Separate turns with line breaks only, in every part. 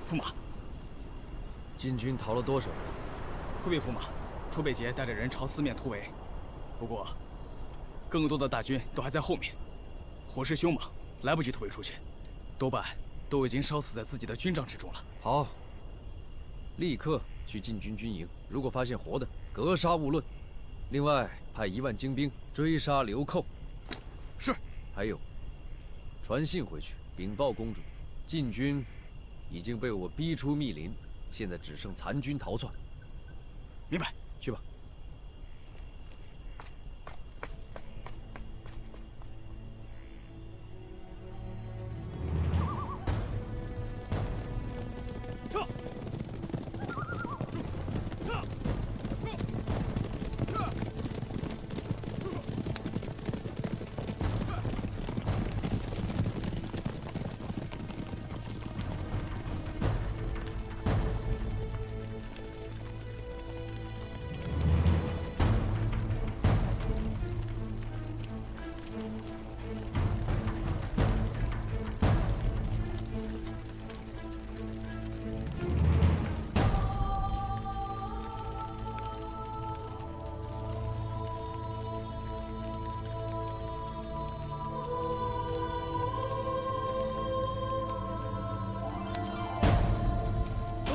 驸马，
晋军逃了多少人？
回禀驸马，楚北捷带着人朝四面突围，不过更多的大军都还在后面，火势凶猛，来不及突围出去，多半都已经烧死在自己的军帐之中了。
好，立刻去晋军军营，如果发现活的，格杀勿论。另外，派1万精兵追杀流寇。
是。
还有，传信回去禀报公主，晋军已经被我逼出密林，现在只剩残军逃窜。
明白，
去吧。
撤！撤！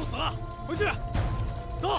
死了，回去，走。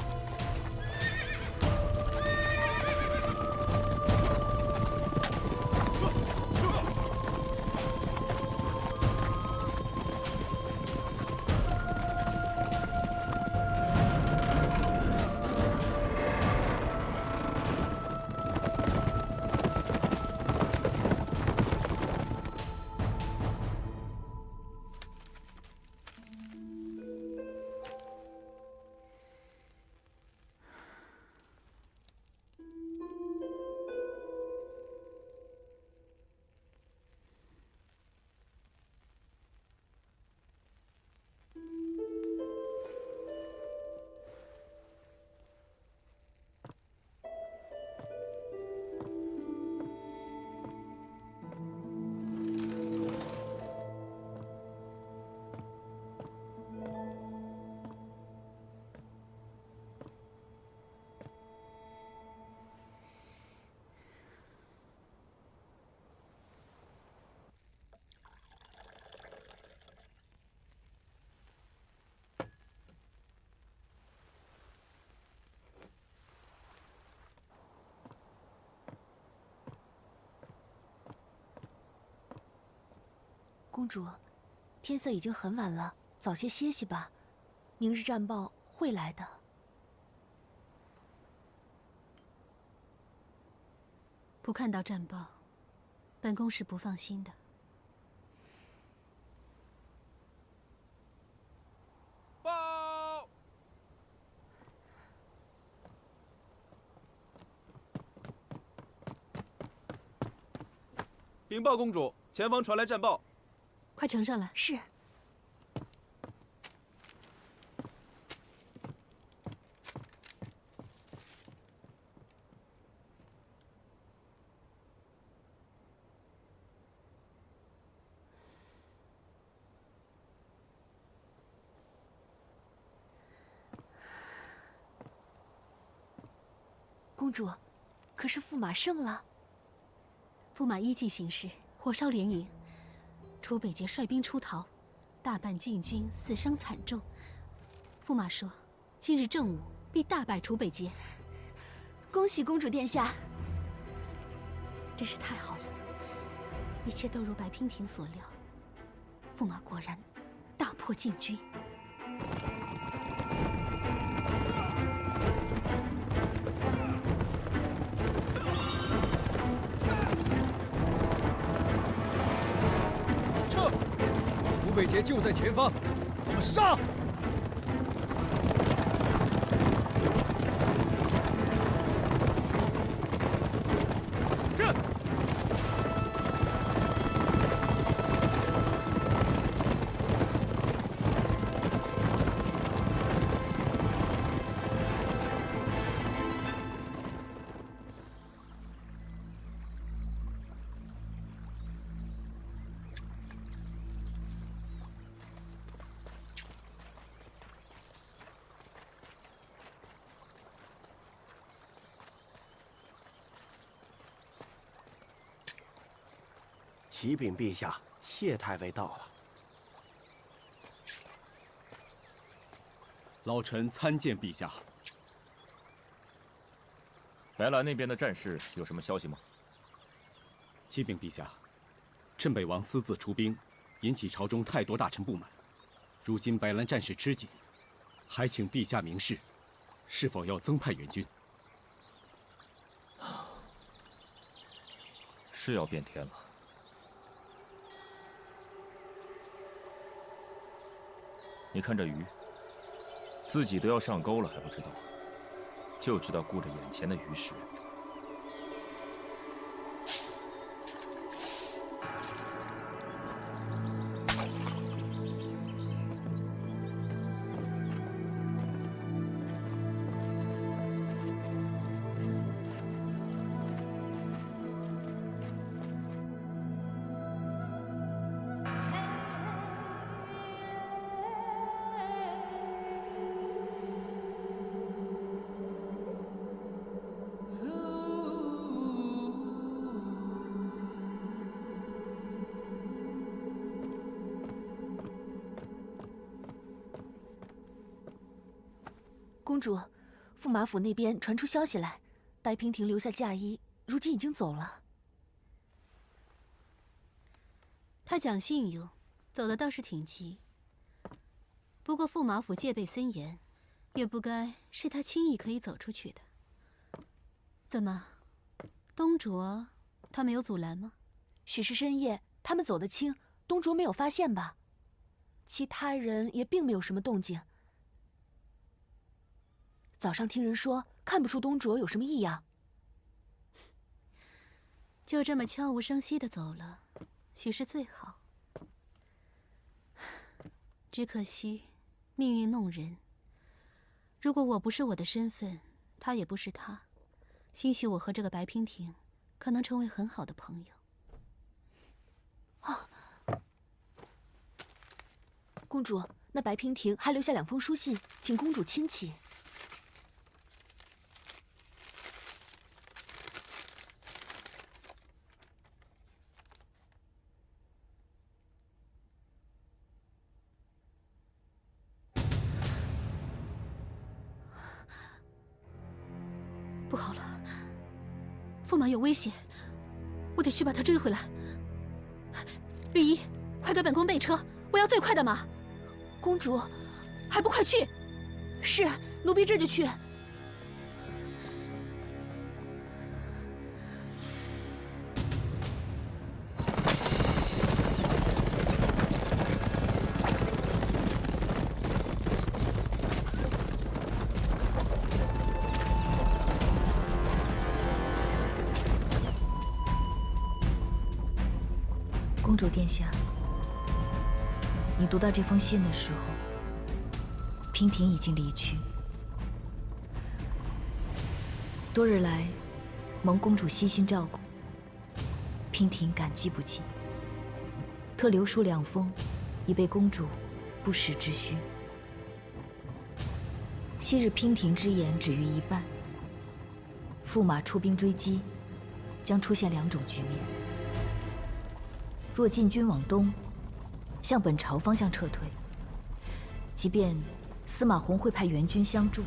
公主，天色已经很晚了，早些歇息吧。明日战报会来的。
不看到战报，本宫是不放心的。
报！禀报公主，前方传来战报。
快呈上来。
是。公主，可是驸马胜了？
驸马依计行事，火烧连营。楚北捷率兵出逃，大半晋军死伤惨重。驸马说，今日正午必大败楚北捷。
恭喜公主殿下！
真是太好了，一切都如白娉婷所料，驸马果然大破晋军。
楚北捷就在前方，我们杀！
战！
启禀陛下，谢太尉到了。
老臣参见陛下。
白兰那边的战事有什么消息吗？
启禀陛下，镇北王私自出兵，引起朝中太多大臣不满。如今白兰战事吃紧，还请陛下明示，是否要增派援军？
是要变天了。你看这鱼，自己都要上钩了还不知道，就知道顾着眼前的鱼食。
公主，驸马府那边传出消息来，白娉婷留下嫁衣，如今已经走了。
他讲信用，走的倒是挺急。不过驸马府戒备森严，也不该是他轻易可以走出去的。怎么，东卓他没有阻拦吗？
许是深夜，他们走得轻，东卓没有发现吧？其他人也并没有什么动静。早上听人说，看不出东卓有什么异样。
就这么悄无声息的走了，许是最好。只可惜，命运弄人。如果我不是我的身份，他也不是他，兴许我和这个白娉婷可能成为很好的朋友。
啊，公主，那白娉婷还留下2封书信，请公主亲启。
不好了，驸马有危险，我得去把他追回来。绿衣，快给本宫备车，我要最快的马。
公主，
还不快去！
是，奴婢这就去。
公主殿下，你读到这封信的时候，娉婷已经离去。多日来，蒙公主悉心照顾，娉婷感激不尽，特留书2封，以备公主不时之需。昔日娉婷之言止于一半，驸马出兵追击，将出现2种局面。若禁军往东，向本朝方向撤退，即便司马弘会派援军相助，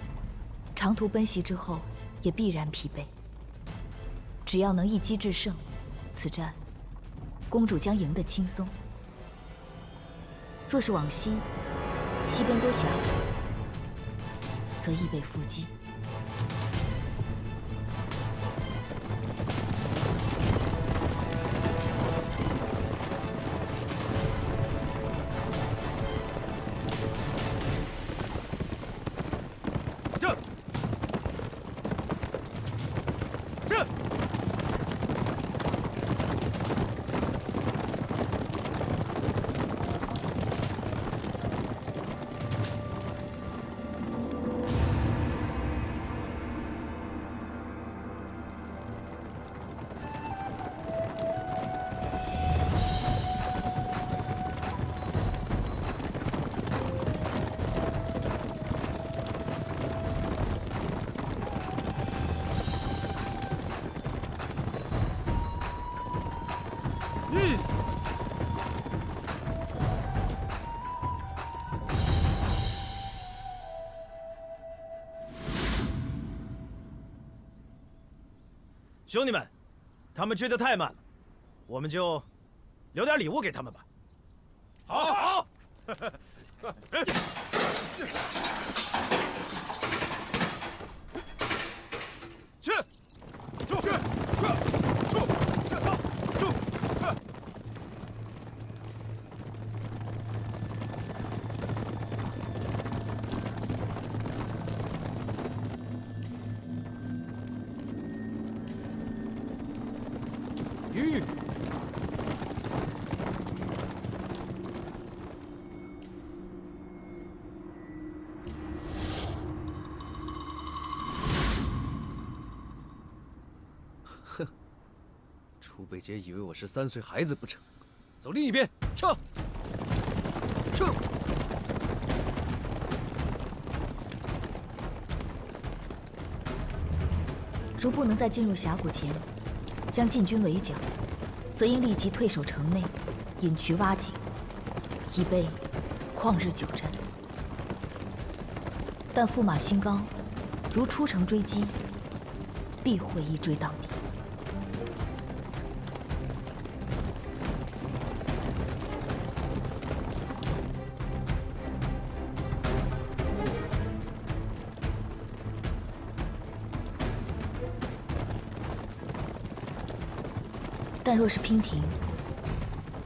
长途奔袭之后也必然疲惫。只要能一击制胜，此战公主将赢得轻松。若是往西，西边多狭隘，则易被伏击。
兄弟们，他们追得太慢了，我们就留点礼物给他们吧。
好。
去，
去，
鱼。哼，楚北杰以为我是3岁孩子不成？走另一边，撤！撤！
如不能在进入峡谷前将禁军围剿，则应立即退守城内，引渠挖井，以备旷日久战。但驸马心高，如出城追击，必会一追到底。但若是娉婷，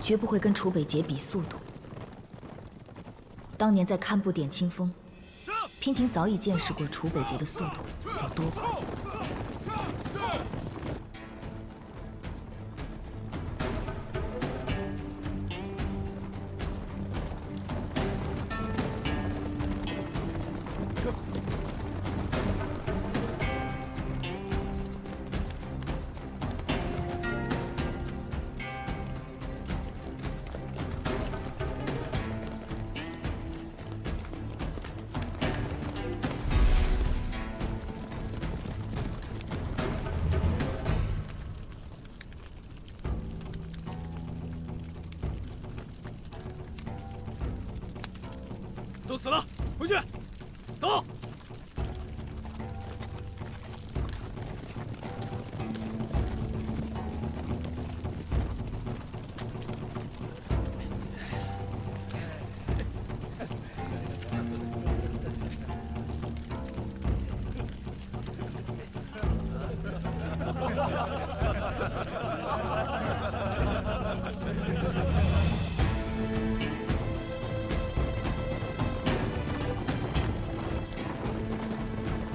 绝不会跟楚北杰比速度。当年在堪布点清风，娉婷早已见识过楚北杰的速度有多快。
都死了，回去，走。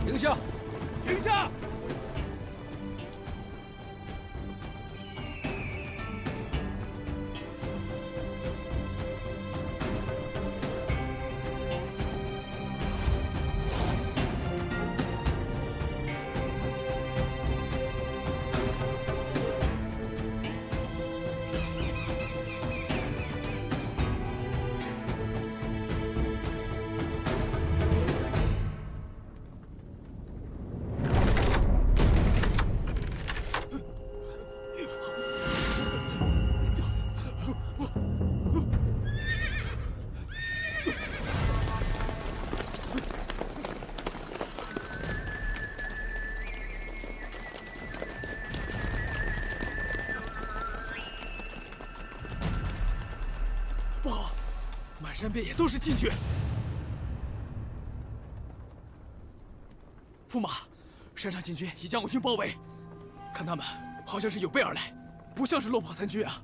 停下！
停下！不好，满山遍野都是禁军。驸马，山上禁军已将我军包围，看他们好像是有备而来，不像是落跑参军啊。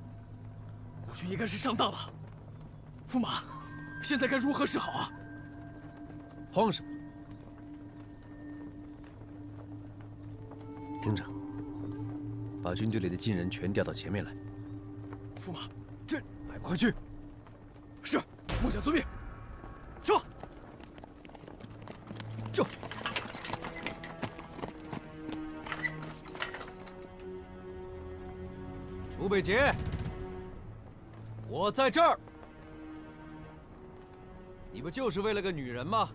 我军应该是上当了。驸马，现在该如何是好啊？
慌什么？听着，把军队里的禁人全调到前面来。
驸马，这
快快去！
是，末将遵命。撤！
撤！楚北杰，我在这儿。你不就是为了个女人吗？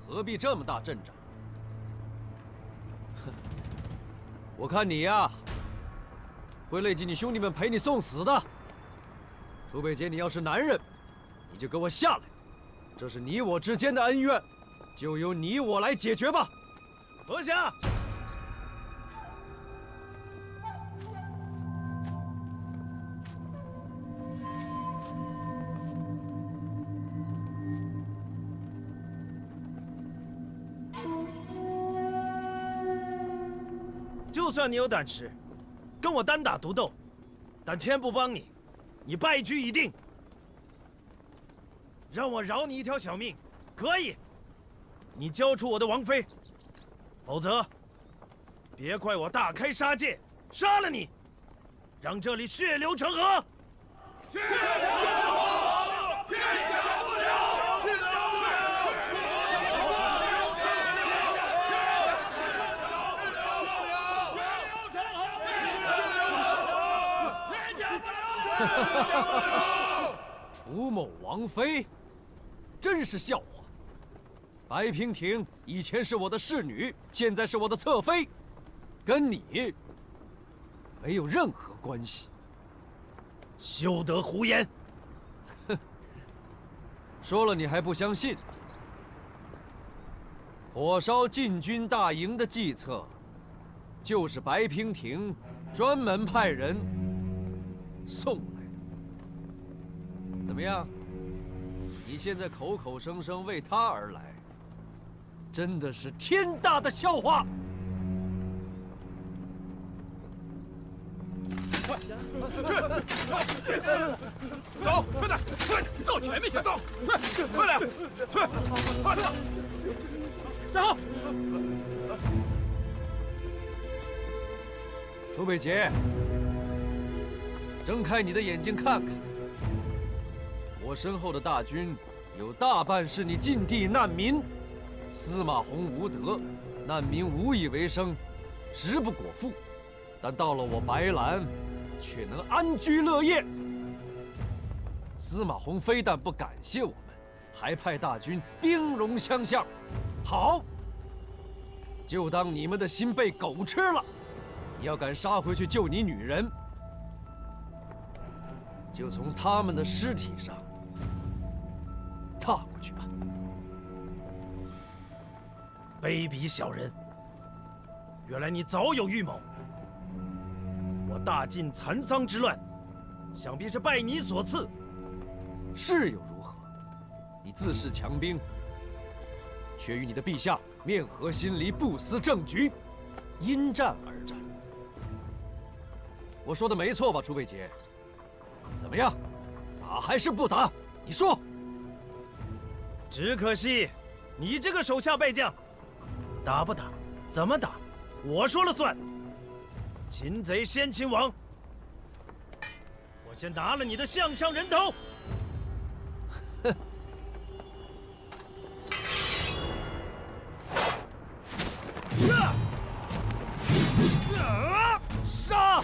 何必这么大阵仗？哼，我看你呀，会累及你兄弟们陪你送死的。楚北杰，你要是男人，你就给我下来！这是你我之间的恩怨，就由你我来解决吧。
阁下，算你有胆识，跟我单打独斗，但天不帮你，你败局已定。让我饶你一条小命，可以。你交出我的王妃，否则，别怪我大开杀戒，杀了你，让这里血流成河。血流成河，天降不了，天降不了。
楚某王妃，真是笑话。白娉婷以前是我的侍女，现在是我的侧妃，跟你没有任何关系。
休得胡言！
哼，说了你还不相信？火烧禁军大营的计策，就是白娉婷专门派人送来的。怎么样？你现在口口声声为他而来，真的是天大的笑话！
快，去！走，快点，快，到前面去！走，去，快点，去，快点！站好！
楚北杰，睁开你的眼睛看看，我身后的大军有大半是你禁地难民。司马洪无德，难民无以为生，食不果腹，但到了我白兰，却能安居乐业。司马洪非但不感谢我们，还派大军兵戎相向。好，就当你们的心被狗吃了。你要敢杀回去救你女人，就从他们的尸体上踏过去吧。
卑鄙小人！原来你早有预谋。我大晋蚕桑之乱，想必是拜你所赐。
是又如何？你自恃强兵，却与你的陛下面和心离，不思政局，因战而战。我说的没错吧，楚北杰？怎么样，打还是不打？你说。
只可惜，你这个手下败将，打不打，怎么打，我说了算。擒贼先擒王，我先拿了你的项上人头。
哼！杀！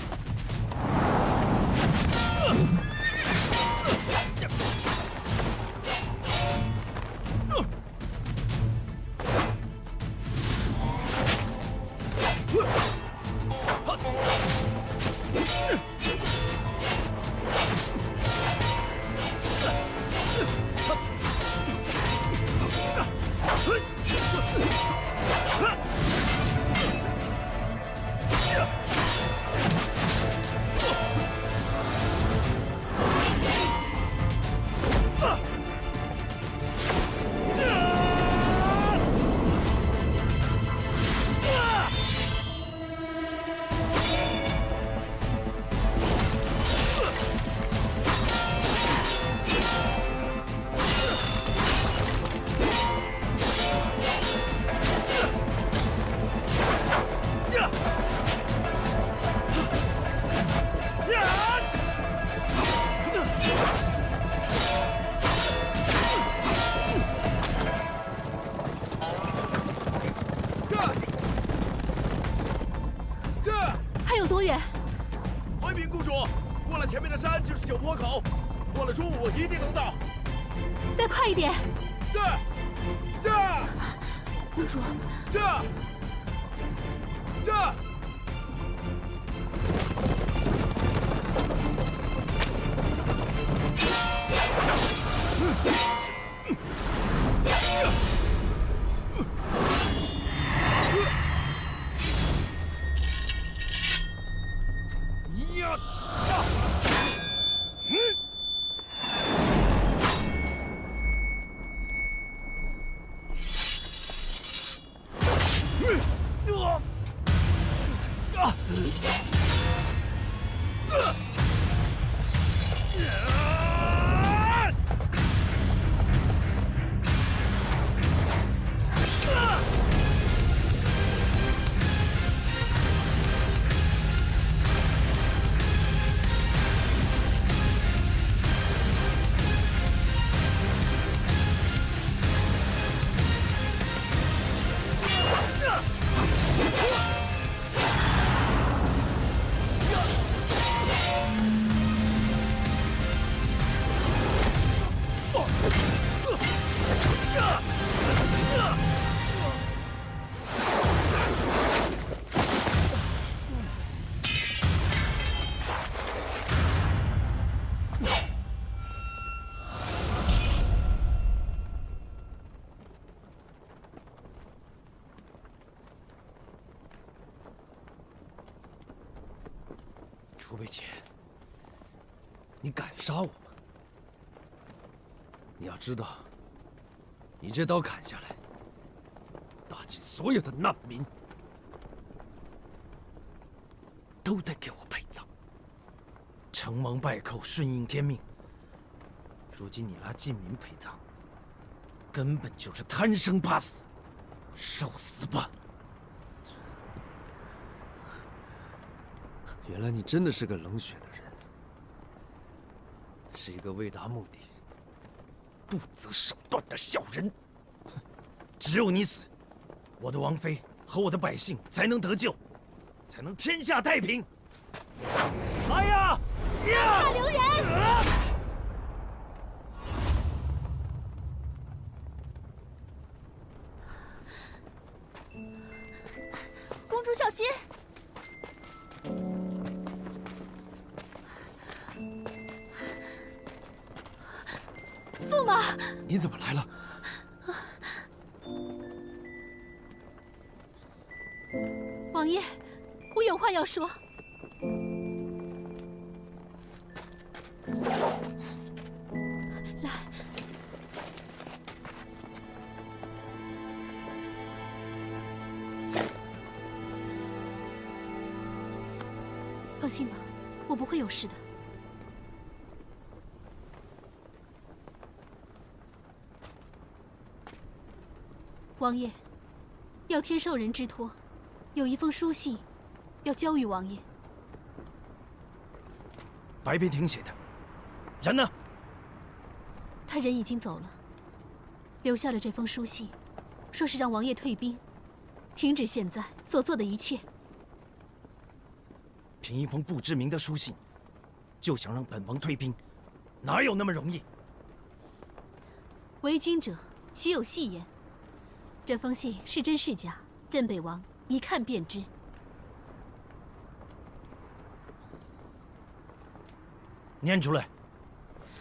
还有多远？
回禀公主，过了前面的山就是九坡口，过了中午一定能到。
再快一点！
是，是。
公主，
是，是。
楚北姐，你敢杀我吗？你要知道，你这刀砍下来，大晋所有的难民都得给我陪葬。
成王败寇，顺应天命。如今你拉晋民陪葬，根本就是贪生怕死，受死吧！
原来你真的是个冷血的人，是一个为达目的不择手段的小人。
只有你死，我的王妃和我的百姓才能得救，才能天下太平。来呀！
大留人！
公主小心！
驸马，
你怎么来了？
王爷，我有话要说。来，放心吧，我不会有事的。王爷，要天授人之托，有一封书信要交与王爷。
白边亭写的，人呢？
他人已经走了，留下了这封书信，说是让王爷退兵，停止现在所做的一切。
凭一封不知名的书信，就想让本王退兵，哪有那么容易？
为君者，岂有戏言？这封信是真是假，镇北王一看便知。
念出来。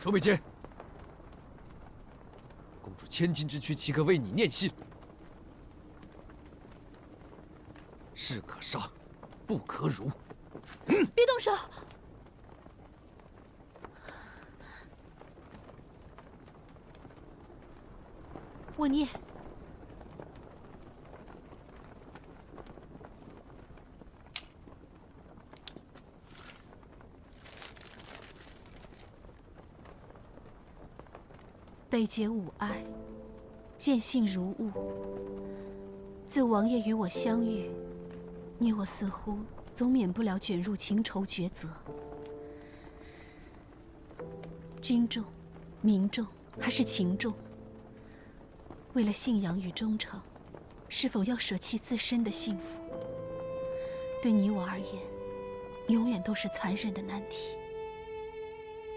楚北姐，公主千金之躯，岂可为你念信？士可杀，不可辱。
别动手！我念。北节吾哀，见信如晤。自王爷与我相遇，你我似乎总免不了卷入情仇抉择。君重、民重还是情重？为了信仰与忠诚，是否要舍弃自身的幸福？对你我而言，永远都是残忍的难题。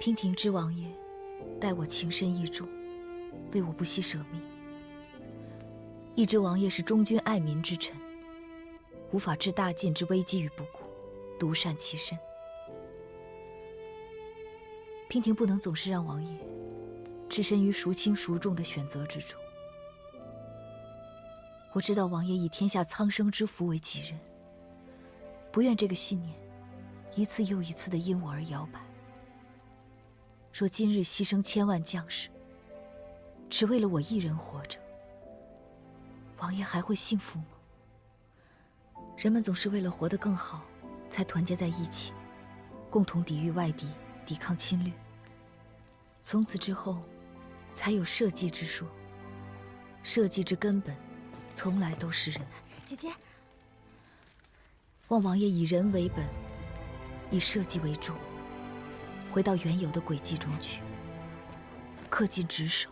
娉婷之王爷，待我情深意重，为我不惜舍命。一之王爷是忠君爱民之臣，无法置大晋之危机于不顾，独善其身。娉婷不能总是让王爷置身于孰轻孰重的选择之中。我知道王爷以天下苍生之福为己任，不愿这个信念一次又一次地因我而摇摆。若今日牺牲千万将士，只为了我一人活着，王爷还会幸福吗？人们总是为了活得更好，才团结在一起，共同抵御外敌，抵抗侵略。从此之后，才有社稷之说。社稷之根本，从来都是人。
姐姐，
望王爷以人为本，以社稷为重，回到原有的轨迹中去，恪尽职守，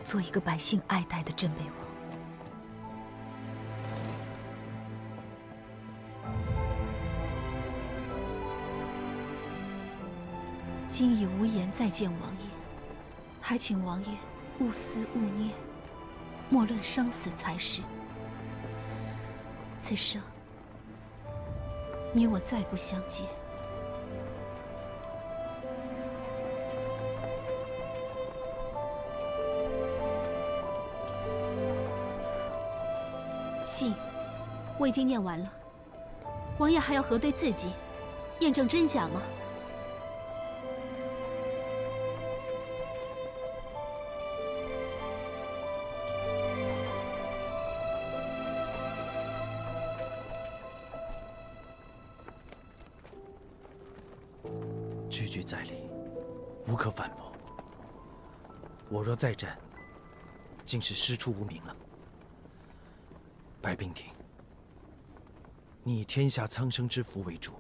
做一个百姓爱戴的镇北王。
今已无颜再见王爷，还请王爷勿思勿念，莫论生死才是。此生，你我再不相见。信，我已经念完了。王爷还要核对自己，验证真假吗？
句句在理，无可反驳。我若再战，竟是师出无名了。白冰亭，你以天下苍生之福为主，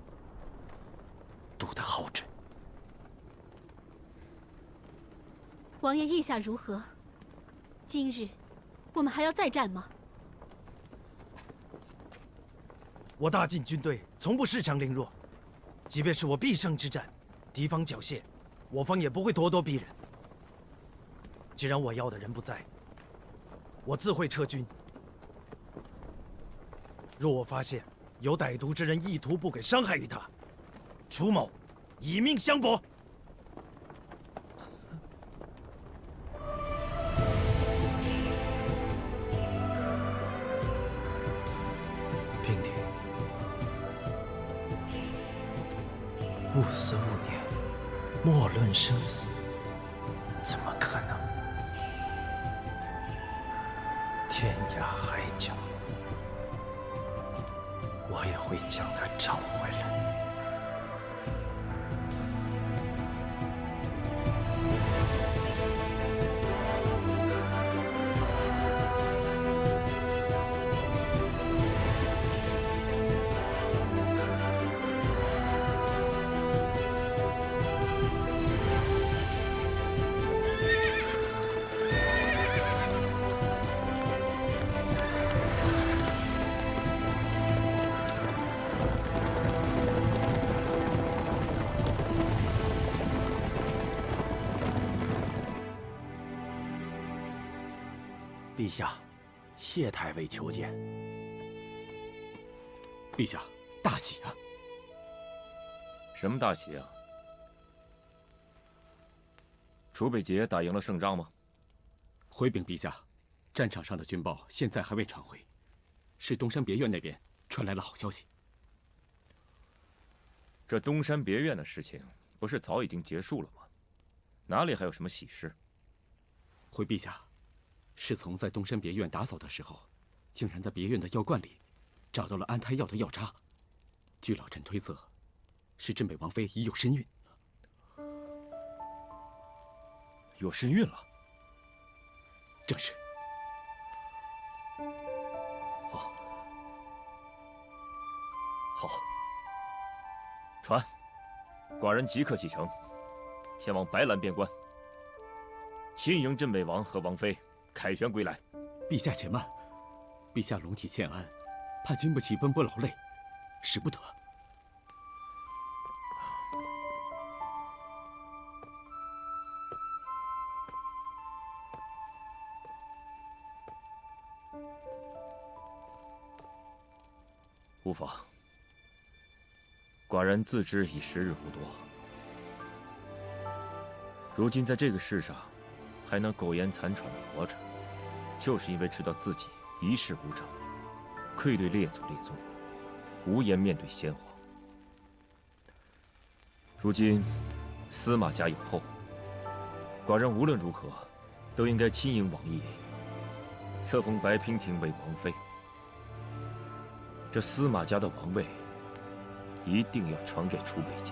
赌得好准。
王爷意下如何？今日我们还要再战吗？
我大晋军队从不恃强凌弱，即便是我必胜之战，敌方缴械，我方也不会咄咄逼人。既然我要的人不在，我自会撤军。若我发现有歹毒之人意图不轨伤害于他，楚某以命相搏。平亭，勿思勿念，莫论生死，怎么可能？天涯海角，我也会将他找回来。
陛下，谢太尉求见。
陛下，大喜啊！
什么大喜啊？楚北捷打赢了胜仗吗？
回禀陛下，战场上的军报现在还未传回，是东山别院那边传来了好消息。
这东山别院的事情不是早已经结束了吗？哪里还有什么喜事？
回陛下，侍从在东山别院打扫的时候，竟然在别院的药罐里找到了安胎药的药渣。据老臣推测，是镇北王妃已有身孕。
有身孕了？
正是。
好，传，寡人即刻启程，前往白兰边关，亲迎镇北王和王妃凯旋归来。
陛下且慢，陛下龙体欠安，怕经不起奔波劳累，使不得。
无妨，寡人自知已时日无多，如今在这个世上还能苟延残喘的活着，就是因为知道自己一事无成，愧对列祖列宗，无颜面对先皇。如今司马家有后，寡人无论如何都应该亲迎王爷，册封白娉婷为王妃。这司马家的王位一定要传给楚北捷。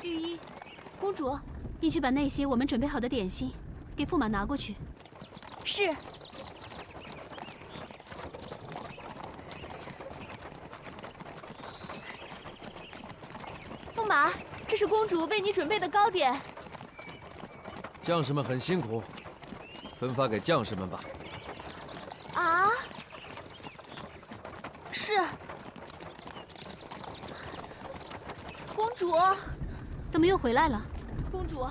御医，
公主，
你去把那些我们准备好的点心给驸马拿过去。
是。驸马，这是公主为你准备的糕点。
将士们很辛苦，分发给将士们吧。
啊？是。公主。
怎么又回来了？
公主，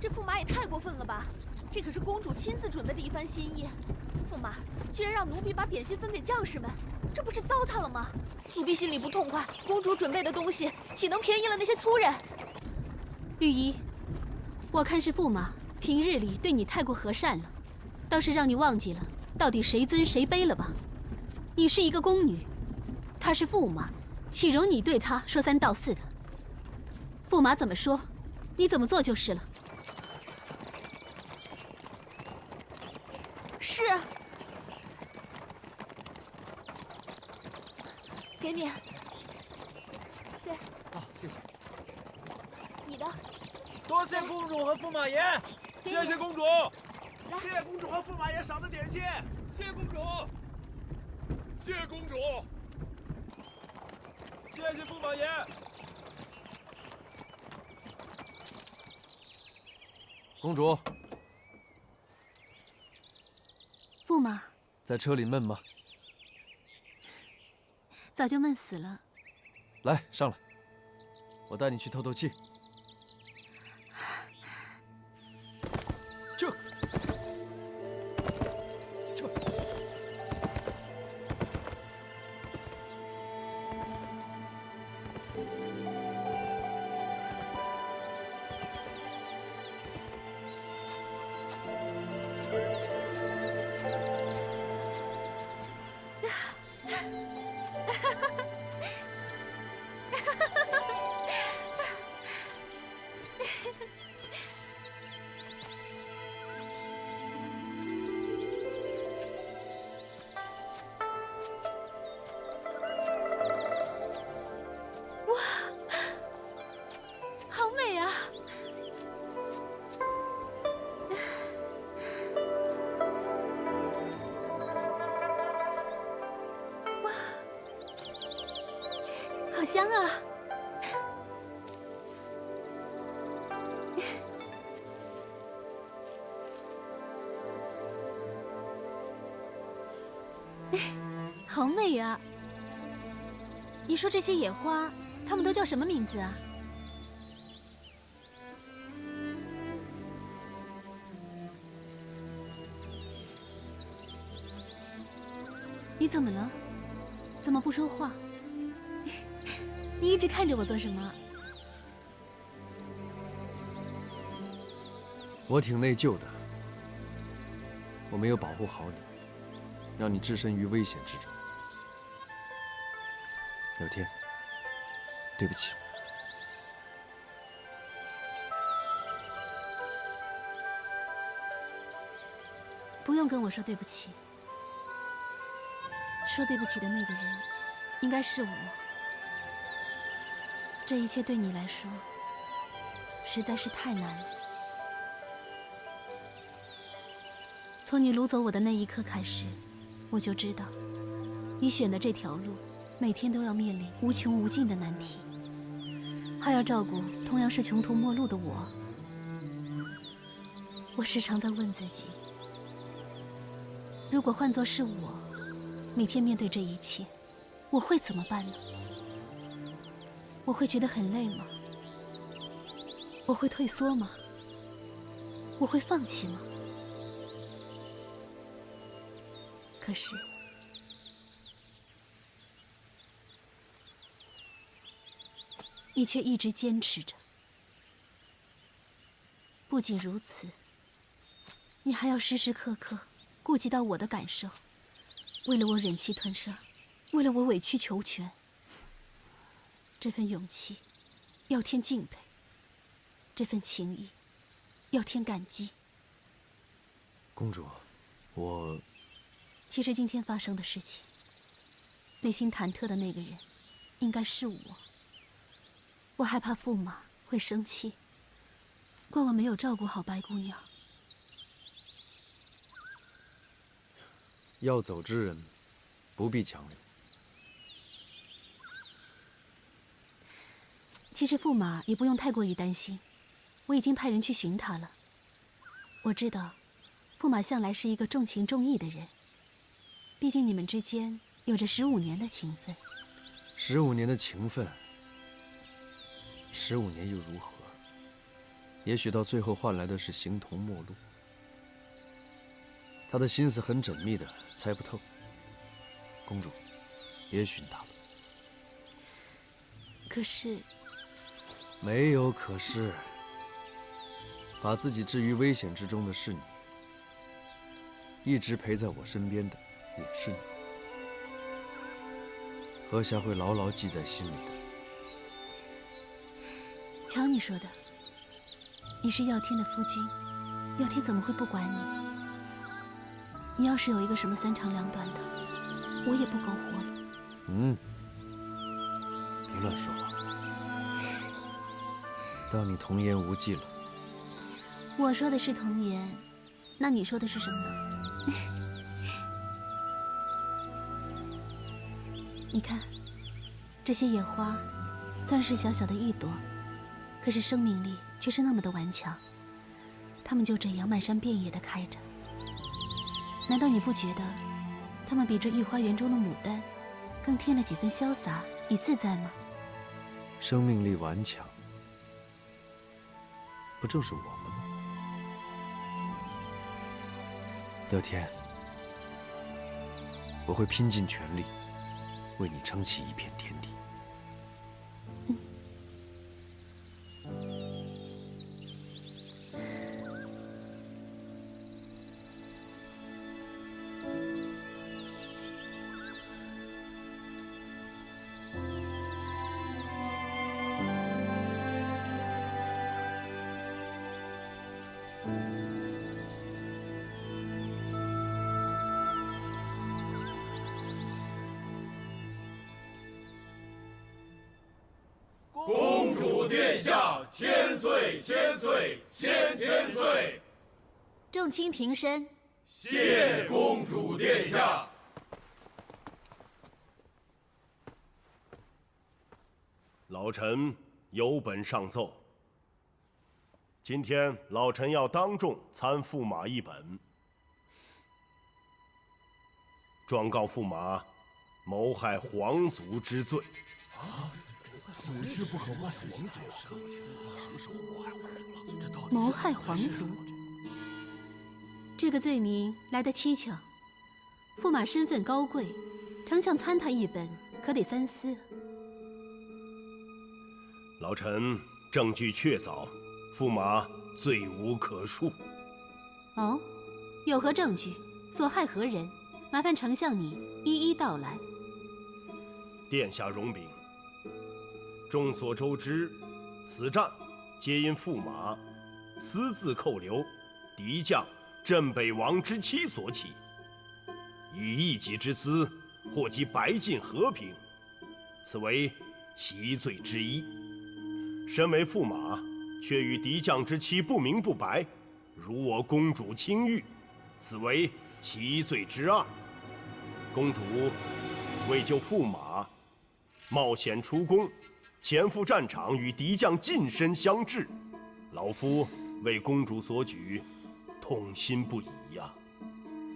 这驸马也太过分了吧！这可是公主亲自准备的一番心意，驸马竟然让奴婢把点心分给将士们，这不是糟蹋了吗？奴婢心里不痛快，公主准备的东西岂能便宜了那些粗人？
御医，我看是驸马平日里对你太过和善了，倒是让你忘记了到底谁尊谁卑了吧？你是一个宫女，他是驸马，岂容你对他说三道四的？驸马怎么说，你怎么做就是了。
是。给你。对。
啊，谢谢。
你的。
多谢公主和驸马爷，谢谢公主。
来，
谢谢公主和驸马爷赏的点心，谢谢公主，谢谢公主，谢谢驸马爷。
公主，
驸马
在车里闷吗？
早就闷死了。
来，上来，我带你去透透气。这。
好香啊！好美啊！你说这些野花，它们都叫什么名字啊？你怎么了？怎么不说话？你一直看着我做什么？
我挺内疚的，我没有保护好你，让你置身于危险之中。有天，对不起。
不用跟我说对不起。说对不起的那个人，应该是我。这一切对你来说，实在是太难了。从你掳走我的那一刻开始，我就知道，你选的这条路，每天都要面临无穷无尽的难题，还要照顾同样是穷途末路的我。我时常在问自己，如果换作是我，每天面对这一切，我会怎么办呢？我会觉得很累吗？我会退缩吗？我会放弃吗？可是，你却一直坚持着。不仅如此，你还要时时刻刻顾及到我的感受，为了我忍气吞声，为了我委曲求全。这份勇气，要添敬佩；这份情谊，要添感激。
公主，我……
其实今天发生的事情，内心忐忑的那个人，应该是我。我害怕驸马会生气，怪我没有照顾好白姑娘。
要走之人，不必强留。
其实驸马也不用太过于担心，我已经派人去寻他了。我知道，驸马向来是一个重情重义的人，毕竟你们之间有着15年的情分。
15年的情分，15年又如何？也许到最后换来的是形同陌路。他的心思很缜密的，猜不透。公主，别寻他了。
可是，
没有可是。把自己置于危险之中的是你，一直陪在我身边的也是你。阁下会牢牢记在心里的。
瞧你说的，你是耀天的夫君，耀天怎么会不管你？你要是有一个什么三长两短的，我也不苟活了。
别乱说话。当你童言无忌了。
我说的是童言，那你说的是什么呢？你看，这些野花，算是小小的一朵，可是生命力却是那么的顽强。它们就这样漫山遍野的开着。难道你不觉得，它们比这御花园中的牡丹，更添了几分潇洒与自在吗？
生命力顽强，不正是我们吗？乐天，我会拼尽全力，为你撑起一片天地。
公主殿下，千岁千岁千千岁！
众卿平身。
谢公主殿下。
老臣有本上奏。今天老臣要当众参驸马一本，状告驸马谋害皇族之罪。
此事不可外皇族啊！什么时候谋害皇族了？
谋害皇族，这个罪名来得蹊跷。驸马身份高贵，丞相参他一本，可得三思。
老臣证据确凿，驸马罪无可恕。
哦，有何证据？所害何人？麻烦丞相你一一道来。
殿下容禀。众所周知，此战皆因驸马私自扣留敌将镇北王之妻所起，以一己之私祸及白晋和平，此为其罪之一。身为驸马，却与敌将之妻不明不白，辱我公主清誉，此为其罪之二。公主为救驸马，冒险出宫，前赴战场与敌将近身相峙，老夫为公主所举，痛心不已呀。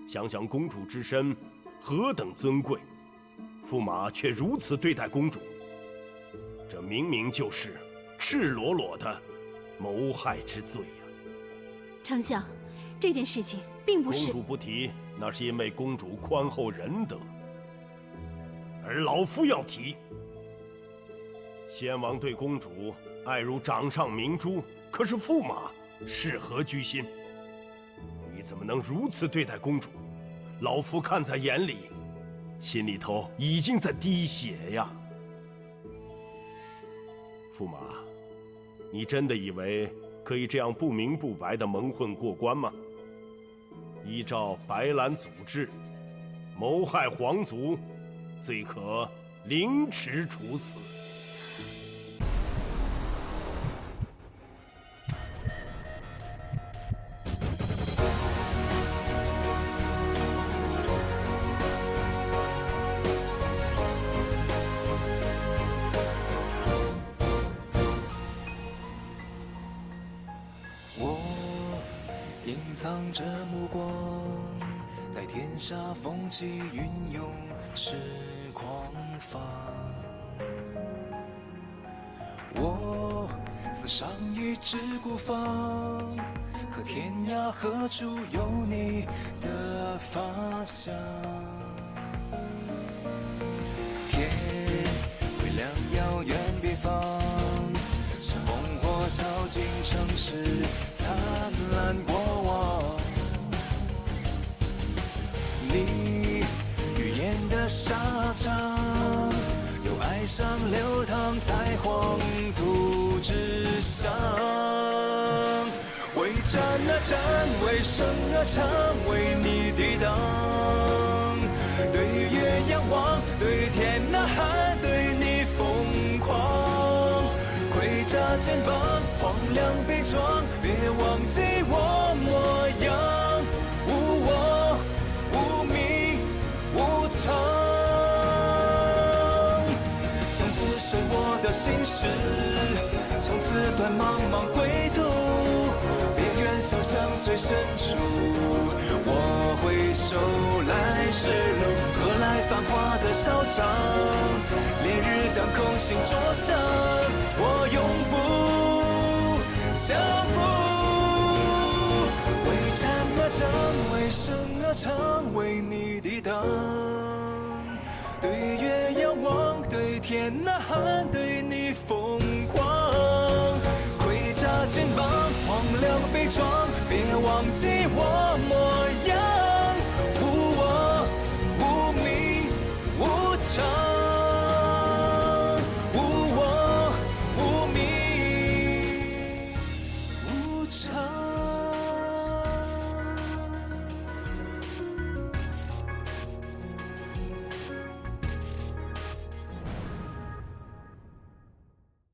想想公主之身何等尊贵，驸马却如此对待公主，这明明就是赤裸裸的谋害之罪呀！
丞相，这件事情并不是……
公主不提，那是因为公主宽厚仁德，而老夫要提。先王对公主爱如掌上明珠，可是驸马是何居心？你怎么能如此对待公主？老夫看在眼里，心里头已经在滴血呀！驸马，你真的以为可以这样不明不白的蒙混过关吗？依照白兰祖制，谋害皇族，罪可凌迟处死。
藏着目光，待天下风起云涌是狂放。我死伤一只孤芳，可天涯何处有你的发香？天微亮，遥远别方，是烽火烧尽城市灿烂过往。你语言的沙场，有爱上流淌在黄土之上。为战啊战，为生啊唱，为你抵挡。对月仰望，对天呐喊，对你疯狂。盔甲肩膀，荒凉悲怆，别忘记我模样。无我，无名，无常。从此随我的心事，从此断茫茫归途。别愿烧向最深处，我回首来时路，何来繁华的嚣张？烈日当空，心灼伤，我永不降服。为战啊战，为生啊唱，为你抵挡。对月仰望，对天呐喊，对你疯狂。盔甲肩膀，荒凉悲怆，别忘记我模样。无我，无名，无常。无我，无名，无常。